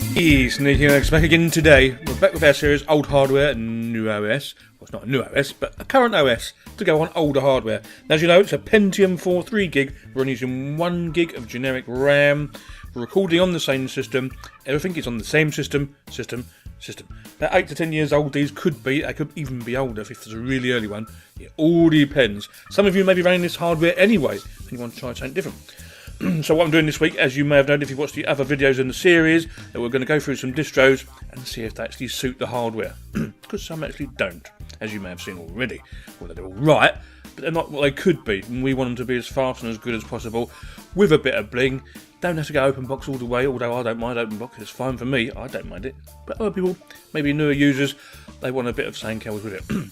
Sneekylinux back again today. We're back with our series Old Hardware and New OS. Well, it's not a new OS, but a current OS to go on older hardware. And as you know, it's a Pentium 4 3GB. We're only using 1GB of generic RAM. We're recording on the same system. Everything is on the same system. About 8 to 10 years old these could be. They could even be older if there's a really early one. It all depends. Some of you may be running this hardware anyway, and you want to try something different. So what I'm doing this week, as you may have known if you've watched the other videos in the series, that we're going to go through some distros and see if they actually suit the hardware. Because some actually don't, as you may have seen already. Well, they're all right, but they're not what they could be. And we want them to be as fast and as good as possible, with a bit of bling. Don't have to go open box all the way, although I don't mind open box. It's fine for me, I don't mind it. But other people, maybe newer users, they want a bit of saying cows with it.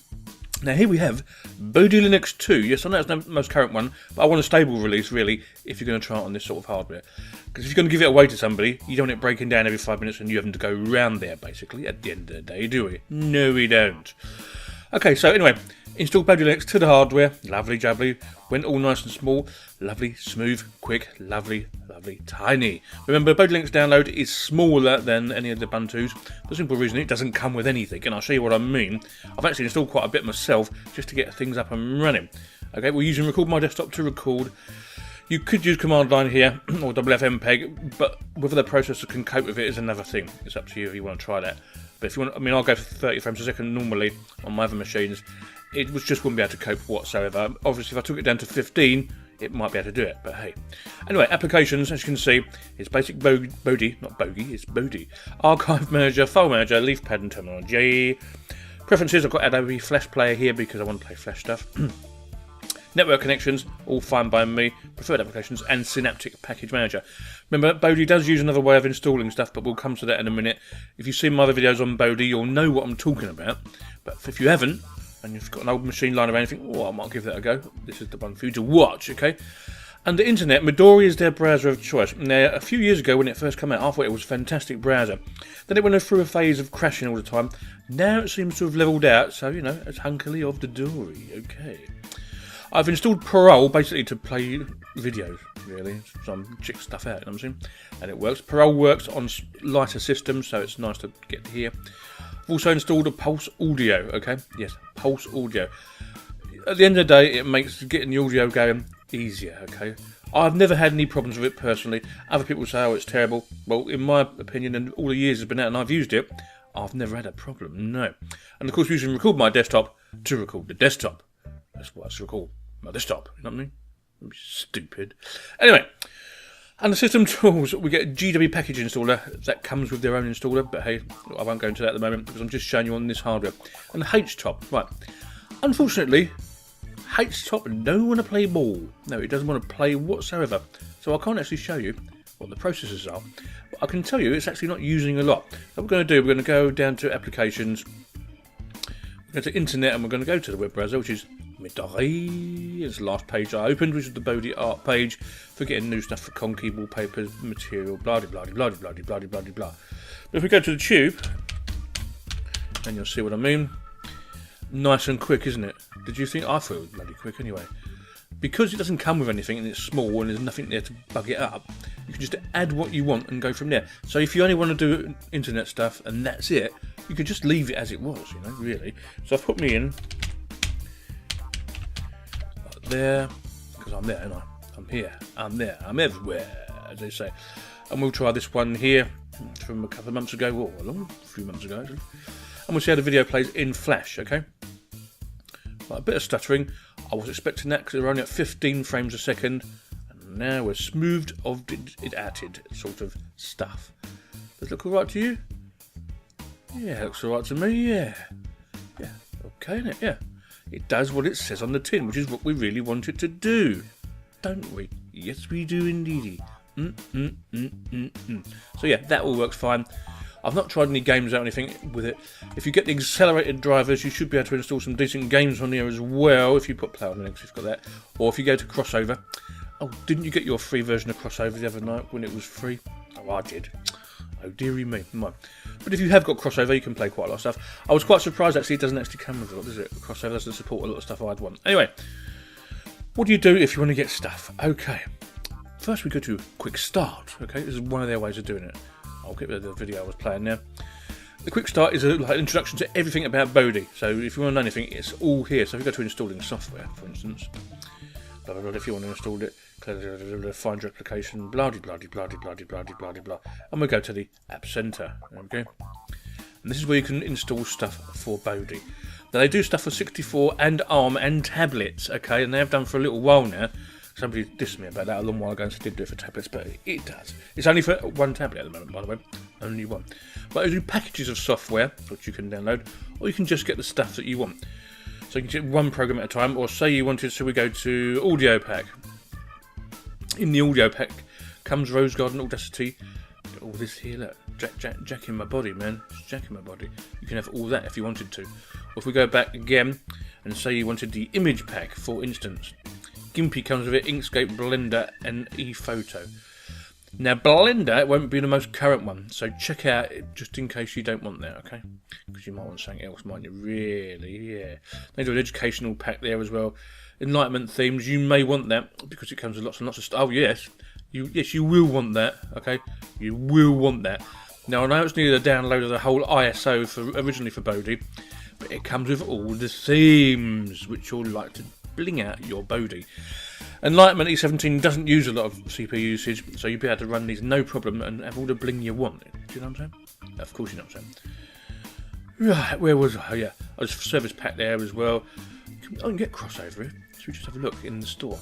Now here we have Bodhi Linux 2. Yes, I know it's the most current one, but I want a stable release really if you're going to try it on this sort of hardware. Because if you're going to give it away to somebody, you don't want it breaking down every 5 minutes and you having to go round there basically at the end of the day, do we? No, we don't. Okay, so anyway, install Bodhi Linux to the hardware. Lovely jubbly. Went all nice and small. Lovely, smooth, quick, lovely, tiny. Remember, Bodhi Linux download is smaller than any of the Ubuntu's. For the simple reason it doesn't come with anything, and I'll show you what I mean. I've actually installed quite a bit myself just to get things up and running. Okay, we're using Record My Desktop to record. You could use command line here, or WFMPEG, but whether the processor can cope with it is another thing. It's up to you if you want to try that. But if you want, I mean, I'll go for 30 frames a second normally on my other machines. It just wouldn't be able to cope whatsoever. Obviously, if I took it down to 15, it might be able to do it, but hey. Anyway, applications, as you can see, it's basic Bodhi, not Bogey, it's Bodhi. Archive Manager, File Manager, Leaf Pad and Terminology. Preferences, I've got Adobe Flash Player here because I want to play Flash stuff. Network connections, all fine by me. Preferred applications and Synaptic Package Manager. Remember, Bodhi does use another way of installing stuff, but we'll come to that in a minute. If you've seen my other videos on Bodhi, you'll know what I'm talking about. But if you haven't, and you've got an old machine lying around anything, I might give that a go. This is the one for you to watch, okay? And the internet, Midori is their browser of choice. Now, a few years ago when it first came out, I thought it was a fantastic browser. Then it went through a phase of crashing all the time. Now it seems to have levelled out, so, you know, it's hunkily off the dory, okay? I've installed Parole, basically to play videos, really. Some chick stuff out, you know what I'm saying? And it works. Parole works on lighter systems, so it's nice to get to here. I've also installed a Pulse Audio, okay? Yes, Pulse Audio. At the end of the day, it makes getting the audio going easier, okay? I've never had any problems with it personally. Other people say, oh, it's terrible. Well, in my opinion, and all the years it's been out and I've used it, I've never had a problem, no. And of course, you can record my desktop to record the desktop. That's what I record my desktop, you know what I mean? I'm stupid. Anyway. And the system tools, we get a GW package installer that comes with their own installer, but hey, I won't go into that at the moment because I'm just showing you on this hardware. And HTOP, right. Unfortunately, HTOP don't want to play ball. No, it doesn't want to play whatsoever. So I can't actually show you what the processors are. But I can tell you it's actually not using a lot. So what we're going to do, we're going to go down to applications, we're going to internet, and we're going to go to the web browser, which is Midori. It's the last page I opened, which is the Bodhi art page for getting new stuff for Conky, wallpapers, material, blah blah blah blah blah blah blah blah blah. But if we go to the tube, then you'll see what I mean. Nice and quick, isn't it? Did you think? I thought it was bloody quick anyway. Because it doesn't come with anything and it's small and there's nothing there to bug it up, you can just add what you want and go from there. So if you only want to do internet stuff and that's it, you can just leave it as it was, you know, really. So I've put me in there, because I'm there, and I'm here, I'm there, I'm everywhere, as they say. And we'll try this one here from a couple of months ago, or a few months ago actually. And we'll see how the video plays in Flash, okay? Right, a bit of stuttering. I was expecting that because we're only at 15 frames a second, and now we're smoothed of it added sort of stuff. Does it look alright to you? Yeah, it looks alright to me, yeah. Yeah, okay, innit? Yeah. It does what it says on the tin, which is what we really want it to do. Don't we? Yes, we do indeedy. So yeah, that all works fine. I've not tried any games or anything with it. If you get the accelerated drivers, you should be able to install some decent games on here as well, if you put Play on Linux, you've got that. Or if you go to Crossover. Oh, didn't you get your free version of Crossover the other night when it was free? Oh, I did. Oh, dearie me. But if you have got Crossover, you can play quite a lot of stuff. I was quite surprised, actually, it doesn't actually come with a lot, does it? Crossover doesn't support a lot of stuff I'd want. Anyway, what do you do if you want to get stuff? Okay. First, we go to Quick Start. Okay, this is one of their ways of doing it. I'll get rid of the video I was playing now. The quick start is an introduction to everything about Bodhi. So if you want to know anything, it's all here. So if you go to installing software, for instance, blah blah blah, if you want to install it, find your application, blah blah blah blah blah blah blah blah, and we go to the App Center. There we go. And this is where you can install stuff for Bodhi. Now they do stuff for 64 and ARM and tablets, okay, and they have done for a little while now. Somebody dissed me about that a long while ago and said did do it for tablets, but it does. It's only for one tablet at the moment, by the way, only one. But they do packages of software which you can download, or you can just get the stuff that you want. So you can get one program at a time, or say you wanted, so we go to Audio Pack. In the Audio Pack comes Rose Garden Audacity. All this here, look, jacking my body, man. It's jacking my body. You can have all that if you wanted to. Or if we go back again and say you wanted the Image Pack, for instance, Gimpy comes with it, Inkscape, Blender, and ePhoto. Now, Blender won't be the most current one, so check out it just in case you don't want that, okay? Because you might want something else, mightn't you? Really, yeah. They do an educational pack there as well. Enlightenment themes, you may want that because it comes with lots and lots of stuff. Oh, yes. You will want that, okay? You will want that. Now, I know it's needed a download of the whole ISO originally for Bodhi, but it comes with all the themes which you'll like to bling out your Bodhi. Enlightenment E17 doesn't use a lot of CPU usage, so you'll be able to run these no problem and have all the bling you want. Do you know what I'm saying? Of course you know what I'm saying. Right, where was I? Oh, yeah, I was service pack there as well. I can get crossover here. Should we just have a look in the store?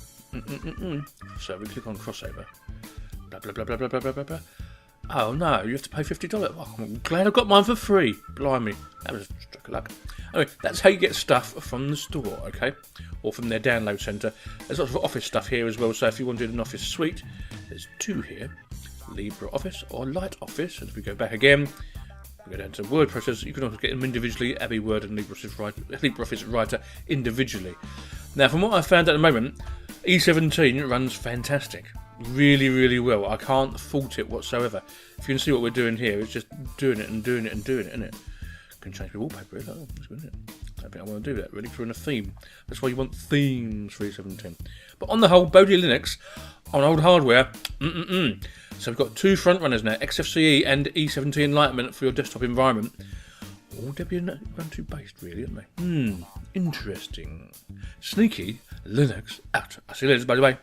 So we click on crossover. Blah blah blah blah blah blah blah blah. Oh no, you have to pay $50. Oh, I'm glad I got mine for free. Blimey, that was a stroke of luck. Anyway, that's how you get stuff from the store, okay? Or from their download centre. There's lots of office stuff here as well, so if you wanted an office suite, there's two here. LibreOffice or LightOffice. And if we go back again, we go down to word processors, you can also get them individually, Abbey Word and LibreOffice Writer individually. Now, from what I've found at the moment, E17 runs fantastic. Really, really well. I can't fault it whatsoever. If you can see what we're doing here, it's just doing it and doing it and doing it, isn't it? Can change my wallpaper. Oh, that's good, isn't it? I don't think I want to do that really for a theme. That's why you want themes for E17. But on the whole, Bodhi Linux on old hardware. So we've got two front runners now, XFCE and E17 Enlightenment for your desktop environment. All Ubuntu based, really, aren't they? Interesting. Sneaky Linux out. I'll see you later, by the way.